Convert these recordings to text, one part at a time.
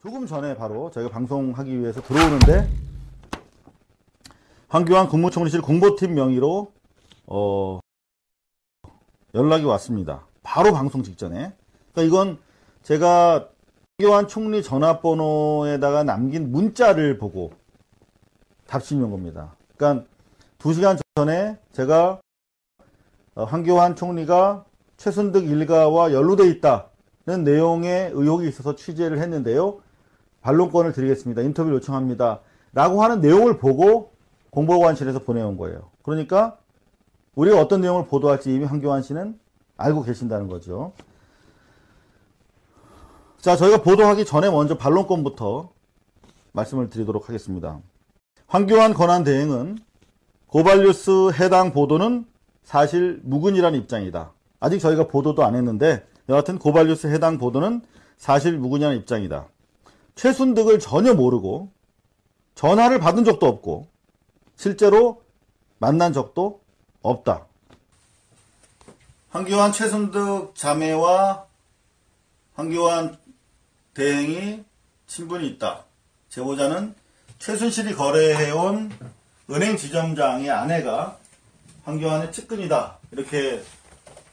조금 전에 바로 저희가 방송하기 위해서 들어오는데 황교안 국무총리실 공보팀 명의로 연락이 왔습니다. 바로 방송 직전에. 그러니까 이건 제가 황교안 총리 전화번호에다가 남긴 문자를 보고 답신이 온 겁니다. 그러니까 2시간 전에 제가 황교안 총리가 최순득 일가와 연루되어 있다는 내용의 의혹이 있어서 취재를 했는데요. 반론권을 드리겠습니다. 인터뷰를 요청합니다. 라고 하는 내용을 보고 공보관실에서 보내온 거예요. 그러니까 우리가 어떤 내용을 보도할지 이미 황교안 씨는 알고 계신다는 거죠. 자, 저희가 보도하기 전에 먼저 반론권부터 말씀을 드리도록 하겠습니다. 황교안 권한대행은 고발뉴스 해당 보도는 사실 무근이라는 입장이다. 아직 저희가 보도도 안 했는데 여하튼 고발뉴스 해당 보도는 사실 무근이라는 입장이다. 최순득을 전혀 모르고 전화를 받은 적도 없고 실제로 만난 적도 없다. 황교안 최순득 자매와 황교안 대행이 친분이 있다. 제보자는 최순실이 거래해온 은행 지점장의 아내가 황교안의 측근이다. 이렇게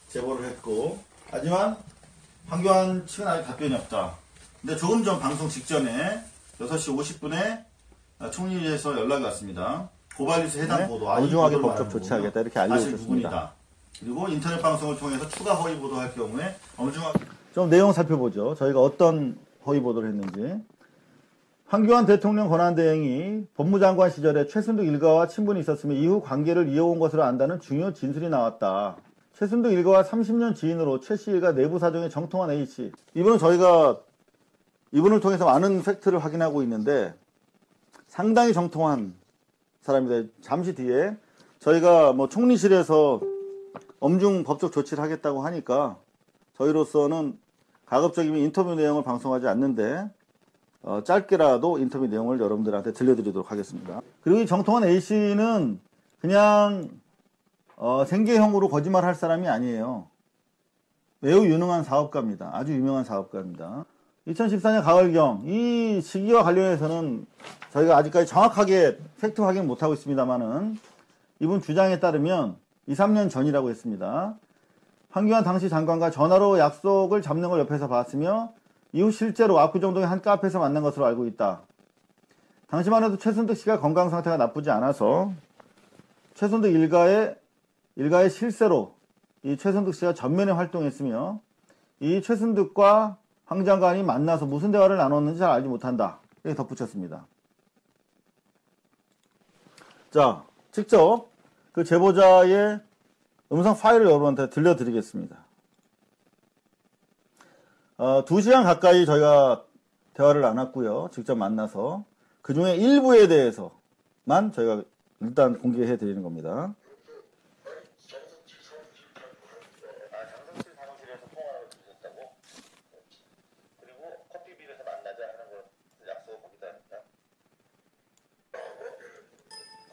제보를 했고, 하지만 황교안 측은 아직 답변이 없다. 근데 조금 전 방송 직전에 6시 50분에 총리실에서 연락이 왔습니다. 고발뉴스 해당 보도, 엄중하게 법적 조치하겠다 이렇게 알려주셨습니다. 그리고 인터넷 방송을 통해서 추가 허위 보도할 경우에 엄중하게 좀 내용 살펴보죠. 저희가 어떤 허위 보도를 했는지. 황교안 대통령 권한대행이 법무장관 시절에 최순득 일가와 친분이 있었으며 이후 관계를 이어온 것으로 안다는 중요 진술이 나왔다. 최순득 일가와 30년 지인으로 최씨 일가 내부 사정에 정통한 A씨. 이분은 저희가 이분을 통해서 많은 팩트를 확인하고 있는데 상당히 정통한 사람입니다. 잠시 뒤에 저희가 뭐 총리실에서 엄중 법적 조치를 하겠다고 하니까 저희로서는 가급적이면 인터뷰 내용을 방송하지 않는데 짧게라도 인터뷰 내용을 여러분들한테 들려드리도록 하겠습니다. 그리고 이 정통한 A씨는 그냥 생계형으로 거짓말 할 사람이 아니에요. 매우 유능한 사업가입니다. 아주 유명한 사업가입니다. 2014년 가을경 이 시기와 관련해서는 저희가 아직까지 정확하게 팩트 확인 못하고 있습니다만은 이분 주장에 따르면 2, 3년 전이라고 했습니다. 황교안 당시 장관과 전화로 약속을 잡는 걸 옆에서 봤으며 이후 실제로 압구정동의 한 카페에서 만난 것으로 알고 있다. 당시만 해도 최순득 씨가 건강 상태가 나쁘지 않아서 최순득 일가의 실세로 이 최순득 씨가 전면에 활동했으며 이 최순득과 황 장관이 만나서 무슨 대화를 나눴는지 잘 알지 못한다. 이렇게 덧붙였습니다. 자, 직접 그 제보자의 음성 파일을 여러분한테 들려드리겠습니다. 2시간 가까이 저희가 대화를 나눴고요. 직접 만나서 그 중에 일부에 대해서만 저희가 일단 공개해 드리는 겁니다. 장성실 사무실에서 통화를 드렸다고? 그리고 커피빌에서 만나자 하는 걸 약속 거기다 했다.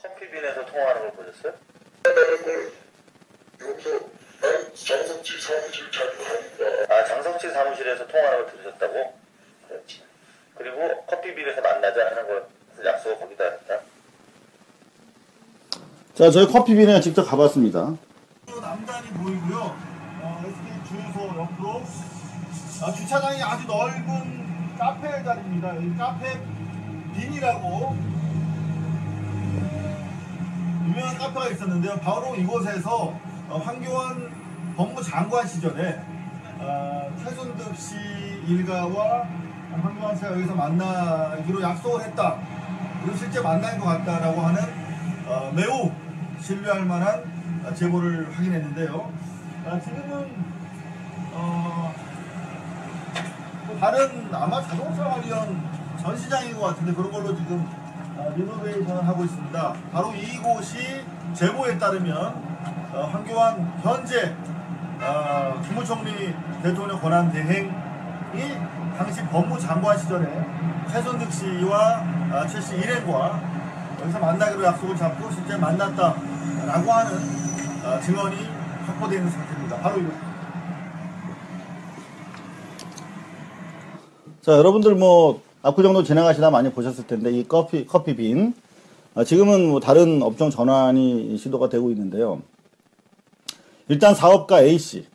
커피빌에서 통화하는 걸 보셨어요? 장성실 사무실 자주 가니까. 장성실 사무실에서 통화하는 걸 들으셨다고? 그렇지. 그리고 커피빌에서 만나자 하는 걸 약속 거기다 했다. 자, 저희 커피빈에 직접 가봤습니다. 남단이 보이고요. SK 주유소 옆으로 주차장이 아주 넓은 카페 자리입니다. 이 카페 빈이라고 유명한 카페가 있었는데요. 바로 이곳에서 황교안 법무장관 시절에 최순득 씨 일가와 황교안 씨가 여기서 만나기로 약속을 했다. 그리고 실제 만난 것 같다라고 하는 매우 신뢰할 만한 제보를 확인했는데요. 지금은 다른 아마 자동차 관련 전시장인 것 같은데 그런 걸로 지금 리노베이션을 하고 있습니다. 바로 이곳이 제보에 따르면 황교안 현재 국무총리 대통령 권한대행이 당시 법무장관 시절에 최순득 씨와 최 씨 일행과 여기서 만나기로 약속을 잡고 실제 만났다라고 하는 증언이 확보되어 있는 상태입니다. 바로 이거. 자, 여러분들 뭐 압구정동 지나가시다 많이 보셨을 텐데 이 커피빈 지금은 뭐 다른 업종 전환이 시도가 되고 있는데요. 일단 사업가 A씨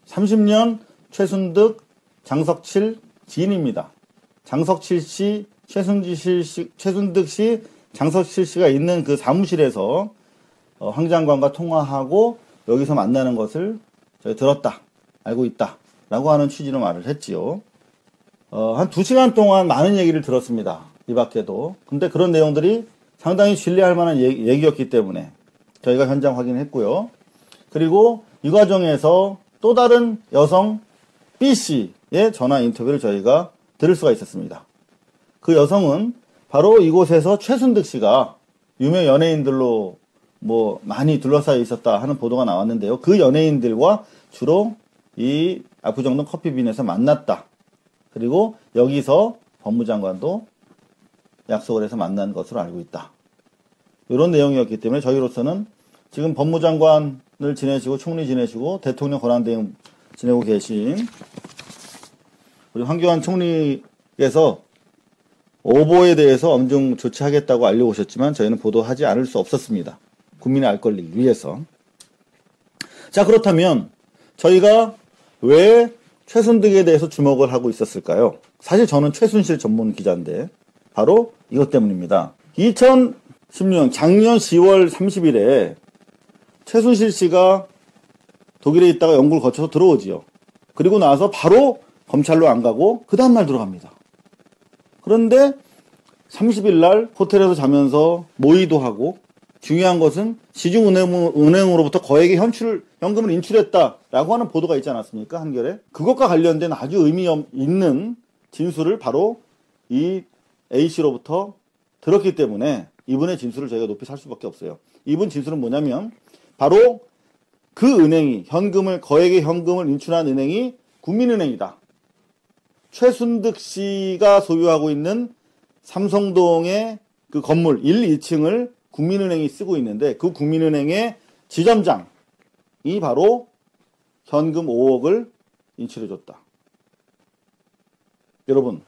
30년 최순득 장석칠 지인입니다. 장석칠 씨, 최순득 씨, 장석칠 씨가 있는 그 사무실에서 황 장관과 통화하고 여기서 만나는 것을 저희 들었다, 알고 있다 라고 하는 취지로 말을 했지요. 한 2시간 동안 많은 얘기를 들었습니다. 이 밖에도. 근데 그런 내용들이 상당히 신뢰할 만한 얘기였기 때문에 저희가 현장 확인했고요. 그리고 이 과정에서 또 다른 여성 B씨의 전화 인터뷰를 저희가 들을 수가 있었습니다. 그 여성은 바로 이곳에서 최순득 씨가 유명 연예인들로 뭐 많이 둘러싸여 있었다 하는 보도가 나왔는데요. 그 연예인들과 주로 이 압구정동 커피빈에서 만났다. 그리고 여기서 법무장관도 약속을 해서 만난 것으로 알고 있다. 이런 내용이었기 때문에 저희로서는 지금 법무장관을 지내시고 총리 지내시고 대통령 권한대행 지내고 계신 우리 황교안 총리께서 오보에 대해서 엄중 조치하겠다고 알려오셨지만 저희는 보도하지 않을 수 없었습니다. 국민의 알 권리를 위해서. 자, 그렇다면 저희가 왜 최순득에 대해서 주목을 하고 있었을까요? 사실 저는 최순실 전문 기자인데 바로 이것 때문입니다. 2016년 작년 10월 30일에 최순실 씨가 독일에 있다가 영국을 거쳐서 들어오지요. 그리고 나서 바로 검찰로 안 가고 그 다음날 들어갑니다. 그런데 30일 날 호텔에서 자면서 모의도 하고 중요한 것은 시중은행으로부터 거액의 현금을 인출했다라고 하는 보도가 있지 않았습니까? 한겨레. 그것과 관련된 아주 의미 있는 진술을 바로 이 A씨로부터 들었기 때문에 이분의 진술을 저희가 높이 살 수밖에 없어요. 이분 진술은 뭐냐면 바로 그 은행이 거액의 현금을 인출한 은행이 국민은행이다. 최순득 씨가 소유하고 있는 삼성동의 그 건물 1, 2층을 국민은행이 쓰고 있는데 그 국민은행의 지점장이 바로 현금 5억을 인출해줬다. 여러분,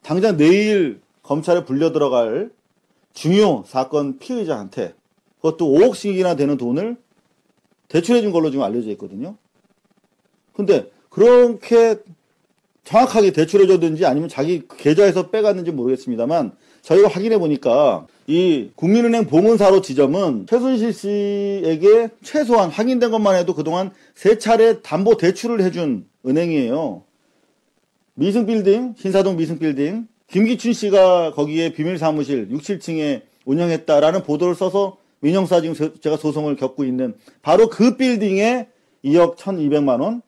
당장 내일 검찰에 불려 들어갈 중요 사건 피의자한테 그것도 5억씩이나 되는 돈을 대출해준 걸로 지금 알려져 있거든요. 근데 그렇게 정확하게 대출해줬든지 아니면 자기 계좌에서 빼갔는지 모르겠습니다만 저희가 확인해 보니까 이 국민은행 봉은사로 지점은 최순실 씨에게 최소한 확인된 것만 해도 그동안 3차례 담보 대출을 해준 은행이에요. 미승빌딩, 신사동 미승빌딩, 김기춘 씨가 거기에 비밀사무실 6, 7층에 운영했다라는 보도를 써서 민형사 지금 제가 소송을 겪고 있는 바로 그 빌딩에 2억 1,200만 원.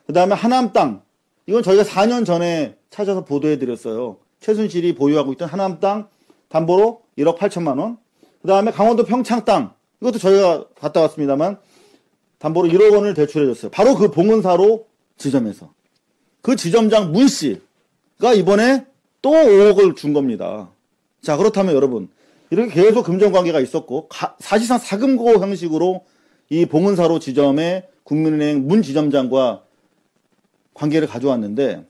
그 다음에 하남 땅. 이건 저희가 4년 전에 찾아서 보도해드렸어요. 최순실이 보유하고 있던 하남 땅 담보로 1억 8천만 원. 그 다음에 강원도 평창 땅. 이것도 저희가 갔다 왔습니다만 담보로 1억 원을 대출해줬어요. 바로 그 봉은사로 지점에서. 그 지점장 문 씨가 이번에 또 5억을 준 겁니다. 자, 그렇다면 여러분, 이렇게 계속 금전관계가 있었고 사실상 사금고 형식으로 이 봉은사로 지점의 국민은행 문 지점장과 관계를 가져왔는데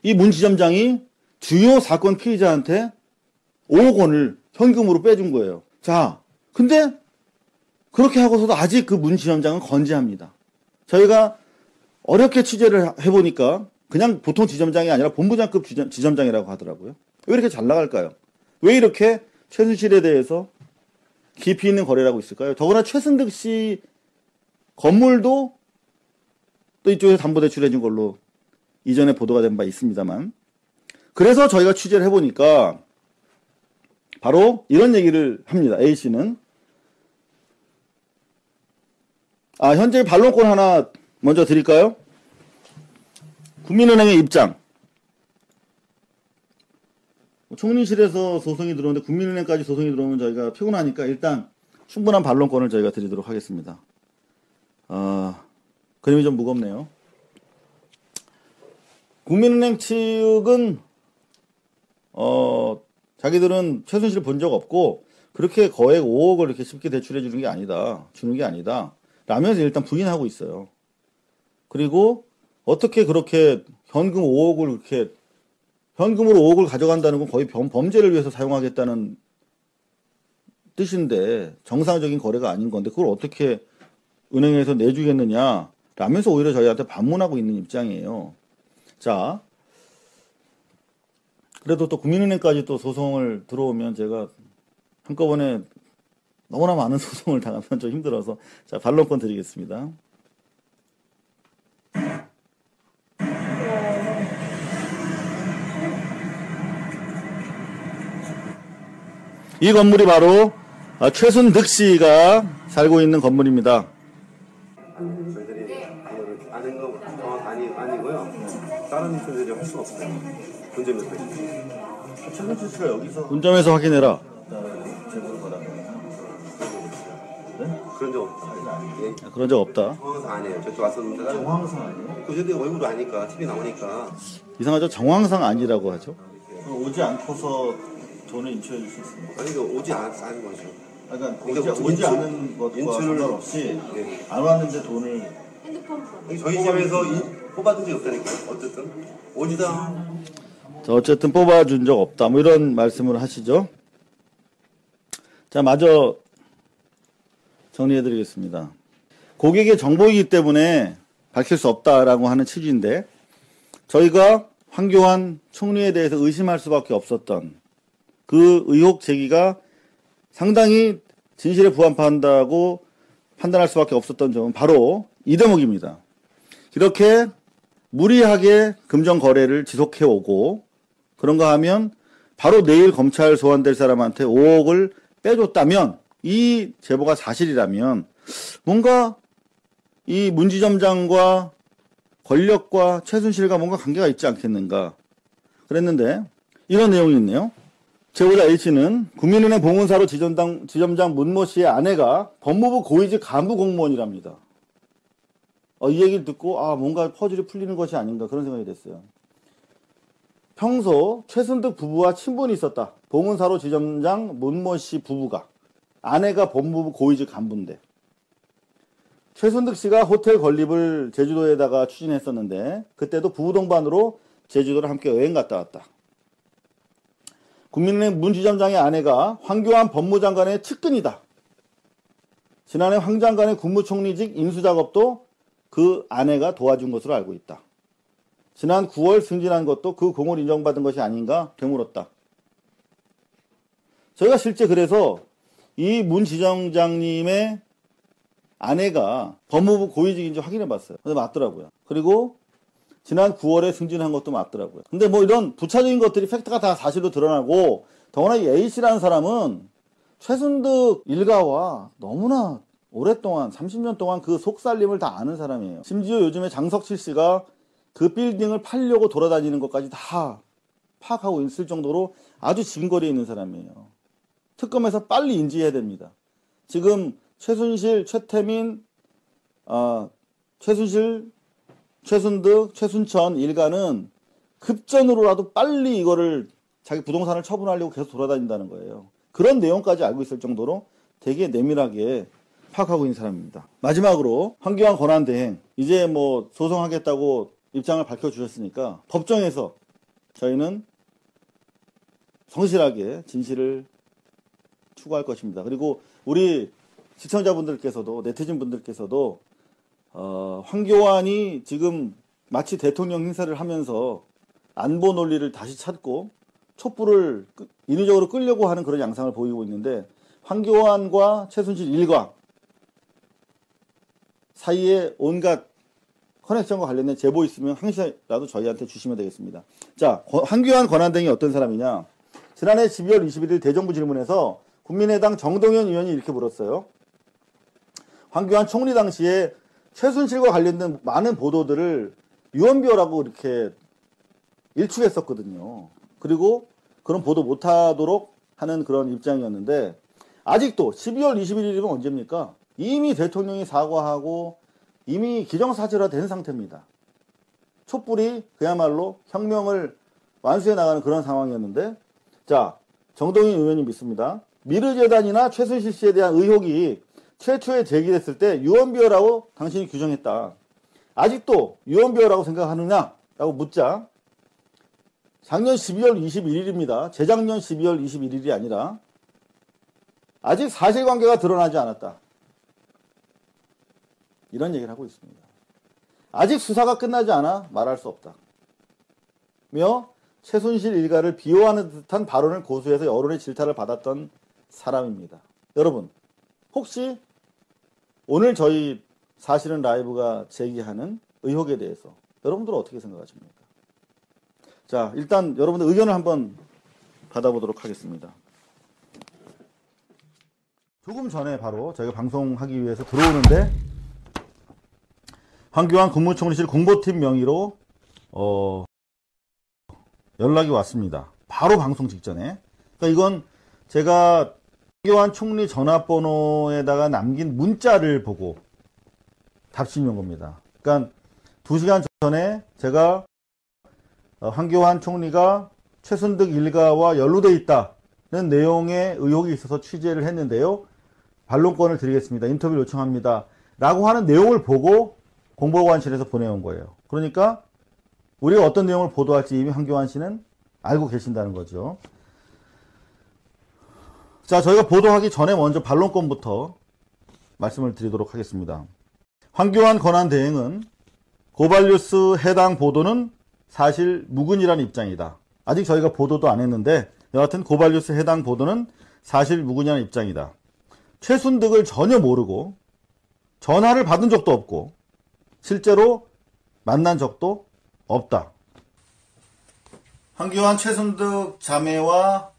이 문 지점장이 주요 사건 피의자한테 5억 원을 현금으로 빼준 거예요. 자, 근데 그렇게 하고서도 아직 그 문 지점장은 건재합니다. 저희가 어렵게 취재를 해보니까 그냥 보통 지점장이 아니라 본부장급 지점장이라고 하더라고요. 왜 이렇게 잘 나갈까요? 왜 이렇게 최순실에 대해서 깊이 있는 거래를 하고 있을까요? 더구나 최순득 씨 건물도 또 이쪽에서 담보대출 해준 걸로 이전에 보도가 된 바 있습니다만. 그래서 저희가 취재를 해보니까 바로 이런 얘기를 합니다. A씨는. 현재 반론권 하나 먼저 드릴까요? 국민은행의 입장. 총리실에서 소송이 들어오는데 국민은행까지 소송이 들어오면 저희가 피곤하니까 일단 충분한 반론권을 저희가 드리도록 하겠습니다. 그림이 좀 무겁네요. 국민은행 측은 자기들은 최순실을 본 적 없고 그렇게 거액 5억을 이렇게 쉽게 대출해 주는 게 아니다 라면서 일단 부인하고 있어요. 그리고 어떻게 그렇게 현금 5억을 이렇게 현금으로 5억을 가져간다는 건 거의 범죄를 위해서 사용하겠다는 뜻인데 정상적인 거래가 아닌 건데 그걸 어떻게 은행에서 내주겠느냐 라면서 오히려 저희한테 반문하고 있는 입장이에요. 자, 그래도 또 국민은행까지 또 소송을 들어오면 제가 한꺼번에 너무나 많은 소송을 당하면 좀 힘들어서 자, 반론권 드리겠습니다. 이 건물이 바로 최순득 씨가 살고 있는 건물입니다. 저희들이 그거를 아는 거 아니고요. 다른 분들이 할 수가 없어요. 본점에서. 최순득 씨가 여기서 본점에서 확인해라. 그런 적 없다. 예. 그런 적 없다. 정황상 아니에요. 저쪽 왔었는데 정황상 아니에요? 그 저희 얼굴도 아니까 TV 나오니까 이상하죠? 정황상 아니라고 하죠. 오지 않고서 돈을 인출해 줄 수 있습니다. 아니 그 오지 않은 거죠. 그러니까 오지 않은 것과 상관없이 네. 안 왔는데 돈을 저희 집에서 뽑아준 적이 없다니까. 어쨌든 오지도 자, 어쨌든 뽑아준 적 없다. 뭐 이런 말씀을 하시죠. 자, 마저 정리해드리겠습니다. 고객의 정보이기 때문에 밝힐 수 없다라고 하는 취지인데 저희가 황교안 총리에 대해서 의심할 수밖에 없었던 그 의혹 제기가 상당히 진실에 부합한다고 판단할 수밖에 없었던 점은 바로 이 대목입니다. 이렇게 무리하게 금전 거래를 지속해오고 그런가 하면 바로 내일 검찰 소환될 사람한테 5억을 빼줬다면 이 제보가 사실이라면 뭔가 이 문지점장과 권력과 최순실과 뭔가 관계가 있지 않겠는가 그랬는데 이런 내용이 있네요. 제보자 H는 국민은행 봉은사로 지점장 문모 씨의 아내가 법무부 고위직 간부 공무원이랍니다. 이 얘기를 듣고 뭔가 퍼즐이 풀리는 것이 아닌가 그런 생각이 됐어요. 평소 최순득 부부와 친분이 있었다. 봉은사로 지점장 문모 씨 부부가 아내가 법무부 고위직 간부인데 최순득 씨가 호텔 건립을 제주도에다가 추진했었는데 그때도 부부 동반으로 제주도를 함께 여행 갔다 왔다. 국민은행 문지점장의 아내가 황교안 법무장관의 측근이다. 지난해 황 장관의 국무총리직 인수작업도 그 아내가 도와준 것으로 알고 있다. 지난 9월 승진한 것도 그 공을 인정받은 것이 아닌가 되물었다. 저희가 실제 그래서 이 문 지점장님의 아내가 법무부 고위직인지 확인해 봤어요. 근데 맞더라고요. 그리고 지난 9월에 승진한 것도 맞더라고요. 근데 뭐 이런 부차적인 것들이 팩트가 다 사실로 드러나고 더구나 이 A씨라는 사람은 최순득 일가와 너무나 오랫동안 30년 동안 그 속살림을 다 아는 사람이에요. 심지어 요즘에 장석칠 씨가 그 빌딩을 팔려고 돌아다니는 것까지 다 파악하고 있을 정도로 아주 지근거리에 있는 사람이에요. 특검에서 빨리 인지해야 됩니다. 지금 최순실, 최태민, 최순실, 최순득, 최순천 일가는 급전으로라도 빨리 이거를 자기 부동산을 처분하려고 계속 돌아다닌다는 거예요. 그런 내용까지 알고 있을 정도로 되게 내밀하게 파악하고 있는 사람입니다. 마지막으로 황교안 권한대행 이제 뭐 소송하겠다고 입장을 밝혀주셨으니까 법정에서 저희는 성실하게 진실을 추구할 것입니다. 그리고 우리 시청자분들께서도 네티즌 분들께서도 황교안이 지금 마치 대통령 행세를 하면서 안보 논리를 다시 찾고 촛불을 인위적으로 끌려고 하는 그런 양상을 보이고 있는데 황교안과 최순실 일가 사이에 온갖 커넥션과 관련된 제보 있으면 항시라도 저희한테 주시면 되겠습니다. 자, 황교안 권한대행이 어떤 사람이냐. 지난해 12월 21일 대정부 질문에서 국민의당 정동현 의원이 이렇게 물었어요. 황교안 총리 당시에 최순실과 관련된 많은 보도들을 유언비어라고 이렇게 일축했었거든요. 그리고 그런 보도 못하도록 하는 그런 입장이었는데 아직도 12월 21일이면 언제입니까? 이미 대통령이 사과하고 이미 기정사실화된 상태입니다. 촛불이 그야말로 혁명을 완수해 나가는 그런 상황이었는데 자, 정동인 의원님 믿습니다. 미르재단이나 최순실 씨에 대한 의혹이 최초에 제기됐을 때 유언비어라고 당신이 규정했다. 아직도 유언비어라고 생각하느냐라고 묻자 작년 12월 21일입니다. 재작년 12월 21일이 아니라 아직 사실관계가 드러나지 않았다. 이런 얘기를 하고 있습니다. 아직 수사가 끝나지 않아 말할 수 없다. 며 최순실 일가를 비호하는 듯한 발언을 고수해서 여론의 질타를 받았던 사람입니다. 여러분, 혹시 오늘 저희 사실은 라이브가 제기하는 의혹에 대해서 여러분들은 어떻게 생각하십니까? 자, 일단 여러분들 의견을 한번 받아보도록 하겠습니다. 조금 전에 바로 저희가 방송하기 위해서 들어오는데 황교안 국무총리실 공보팀 명의로 연락이 왔습니다. 바로 방송 직전에. 그러니까 이건 제가 황교안 총리 전화번호에다가 남긴 문자를 보고 답신이 온 겁니다. 그러니까 2시간 전에 제가 황교안 총리가 최순득 일가와 연루되어 있다는 내용의 의혹이 있어서 취재를 했는데요. 반론권을 드리겠습니다. 인터뷰를 요청합니다. 라고 하는 내용을 보고 공보관실에서 보내온 거예요. 그러니까 우리가 어떤 내용을 보도할지 이미 황교안 씨는 알고 계신다는 거죠. 자, 저희가 보도하기 전에 먼저 반론권부터 말씀을 드리도록 하겠습니다. 황교안 권한대행은 고발뉴스 해당 보도는 사실 무근이라는 입장이다. 아직 저희가 보도도 안 했는데 여하튼 고발뉴스 해당 보도는 사실 무근이라는 입장이다. 최순득을 전혀 모르고 전화를 받은 적도 없고 실제로 만난 적도 없다. 황교안 최순득 자매와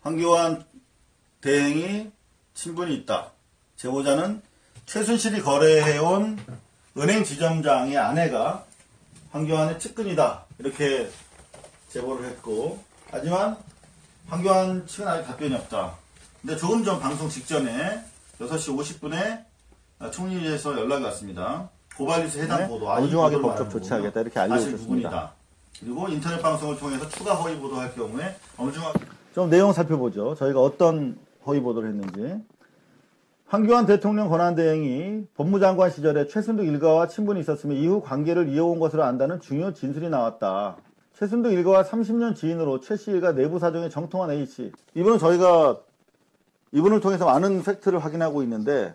황교안 대행이 친분이 있다. 제보자는 최순실이 거래해온 은행 지점장의 아내가 황교안의 측근이다. 이렇게 제보를 했고, 하지만 황교안 측은 아직 답변이 없다. 근데 조금 전 방송 직전에 6시 50분에 총리실에서 연락이 왔습니다. 고발뉴스 해당 보도, 엄중하게 법적 조치하겠다 이렇게 알려주셨습니다. 그리고 인터넷 방송을 통해서 추가 허위 보도할 경우에 엄중하게. 좀 내용 살펴보죠. 저희가 어떤 허위 보도를 했는지. 황교안 대통령 권한대행이 법무장관 시절에 최순득 일가와 친분이 있었으며 이후 관계를 이어온 것으로 안다는 중요 진술이 나왔다. 최순득 일가와 30년 지인으로 최씨 일가 내부 사정의 정통한 A씨. 이분은 저희가 이분을 통해서 많은 팩트를 확인하고 있는데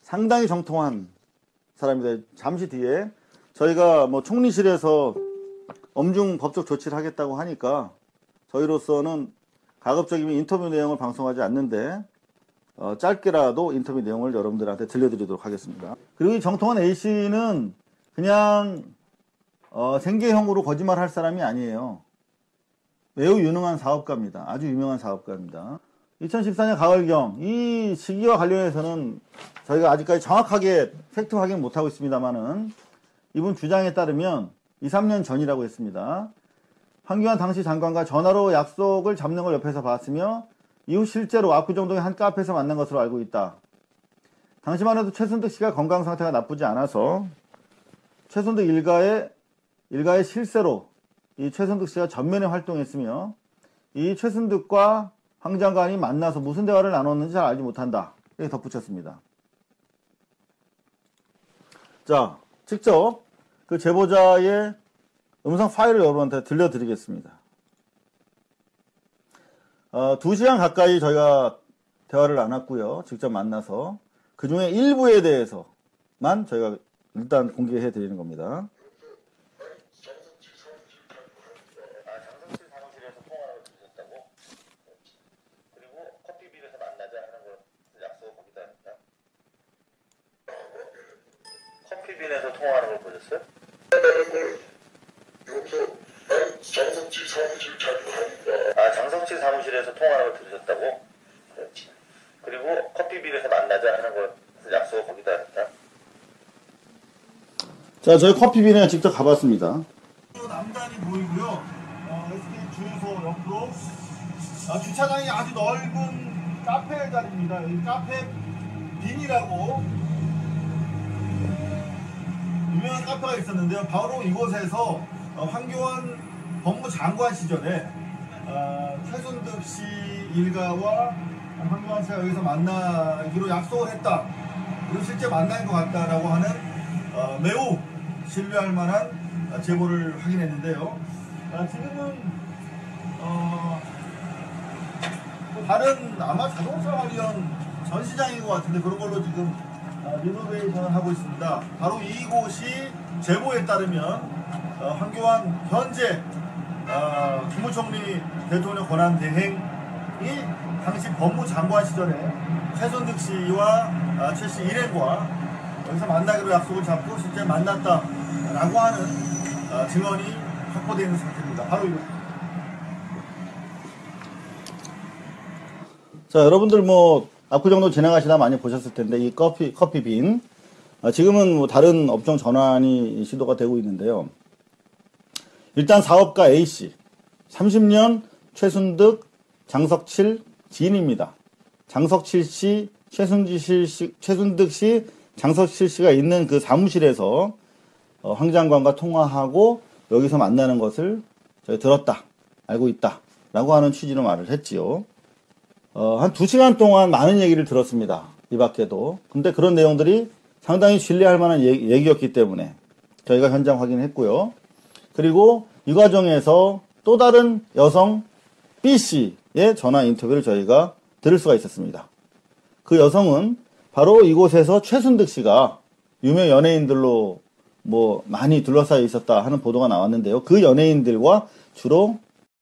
상당히 정통한 사람입니다. 잠시 뒤에 저희가 뭐 총리실에서 엄중 법적 조치를 하겠다고 하니까 저희로서는 가급적이면 인터뷰 내용을 방송하지 않는데 짧게라도 인터뷰 내용을 여러분들한테 들려드리도록 하겠습니다. 그리고 이 정통한 A씨는 그냥 생계형으로 거짓말할 사람이 아니에요. 매우 유능한 사업가입니다. 아주 유명한 사업가입니다. 2014년 가을경 이 시기와 관련해서는 저희가 아직까지 정확하게 팩트 확인 못하고 있습니다만은 이분 주장에 따르면 2, 3년 전이라고 했습니다. 황교안 당시 장관과 전화로 약속을 잡는 걸 옆에서 봤으며 이후 실제로 압구정동의 한 카페에서 만난 것으로 알고 있다. 당시만 해도 최순득 씨가 건강 상태가 나쁘지 않아서 최순득 일가의 실세로 이 최순득 씨가 전면에 활동했으며 이 최순득과 황 장관이 만나서 무슨 대화를 나눴는지 잘 알지 못한다. 이렇게 덧붙였습니다. 자, 직접 그 제보자의 음성 파일을 여러분한테 들려드리겠습니다. 2시간 가까이 저희가 대화를 나눴고요. 직접 만나서 그 중에 일부에 대해서만 저희가 일단 공개해 드리는 겁니다. 장성실 사무실에서 통화를 드렸다고? 그리고 커피빈에서 만나자 하는 걸 약속을 거기다 했다. 커피빈에서 통화하는 걸 보셨어요? 장성실 사무실 자주 장성실 사무실에서 통화를 들으셨다고? 그렇지. 그리고 커피빈에서 만나자 하는 걸 약속을 거기다 했다. 자, 저희 커피빈에 직접 가봤습니다. 남단이 보이고요. SK 주유소 옆으로 주차장이 아주 넓은 카페 자리입니다. 여기 카페 빈이라고 유명한 카페가 있었는데요. 바로 이곳에서 황교안 법무장관 시절에 최순득 씨 일가와 황교안 씨가 여기서 만나기로 약속을 했다. 그리고 실제 만난 것 같다라고 하는 매우 신뢰할 만한 제보를 확인했는데요. 지금은 또 다른 아마 자동차 관련 전시장인 것 같은데 그런 걸로 지금 리노베이션을 하고 있습니다. 바로 이곳이 제보에 따르면 황교안 현재 국무총리 대통령 권한 대행이 당시 법무장관 시절에 최순득 씨와 최 씨 일행과 여기서 만나기로 약속을 잡고 실제 만났다라고 하는 증언이 확보되어 있는 상태입니다. 바로 이거. 자, 여러분들 뭐 압구정로 지나가시다 많이 보셨을 텐데 이 커피빈 지금은 뭐 다른 업종 전환이 시도가 되고 있는데요. 일단 사업가 A씨 30년 최순득 장석칠 지인입니다. 장석칠 씨, 최순득 씨, 장석칠 씨가 있는 그 사무실에서 황 장관과 통화하고 여기서 만나는 것을 저희 들었다, 알고 있다 라고 하는 취지로 말을 했지요. 한 2시간 동안 많은 얘기를 들었습니다. 이 밖에도. 근데 그런 내용들이 상당히 신뢰할 만한 얘기였기 때문에 저희가 현장 확인했고요. 그리고 이 과정에서 또 다른 여성 B씨의 전화 인터뷰를 저희가 들을 수가 있었습니다. 그 여성은 바로 이곳에서 최순득 씨가 유명 연예인들로 뭐 많이 둘러싸여 있었다 하는 보도가 나왔는데요. 그 연예인들과 주로